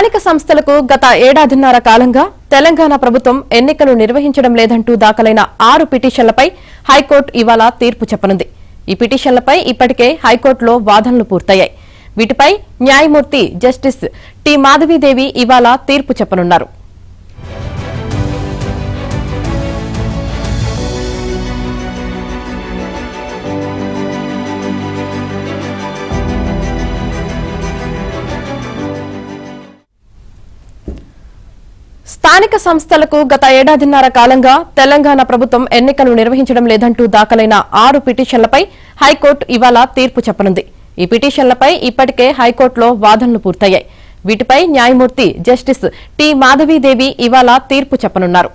స్థానిక సంస్థలకు గత ఏడాదిన్నర కాలంగా తెలంగాణ ప్రభుత్వం ఎన్నికలు నిర్వహించడం లేదంటూ దాఖలైన 6 పిటిషన్లపై హైకోర్టు ఇవాళ తీర్పు చెప్పనుంది. ఈ పిటిషన్లపై ఇప్పటికే హైకోర్టులో వాదనలు పూర్తయ్యాయి. వీటిపై న్యాయమూర్తి జస్టిస్ టి మాధవీదేవి ఇవాళ తీర్పు చెప్పనున్నారు. స్థానిక సంస్థలకు గత ఏడాదిన్నర కాలంగా తెలంగాణ ప్రభుత్వం ఎన్నికలు నిర్వహించడం లేదంటూ దాఖలైన 6 పిటిషన్లపై హైకోర్టు ఇవాళ తీర్పు చెప్పనుంది. ఈ పిటిషన్లపై ఇప్పటికే హైకోర్టులో వాదనలు పూర్తయ్యాయి. వీటిపై న్యాయమూర్తి జస్టిస్ టి మాధవీదేవి ఇవాళ తీర్పు చెప్పనున్నారు.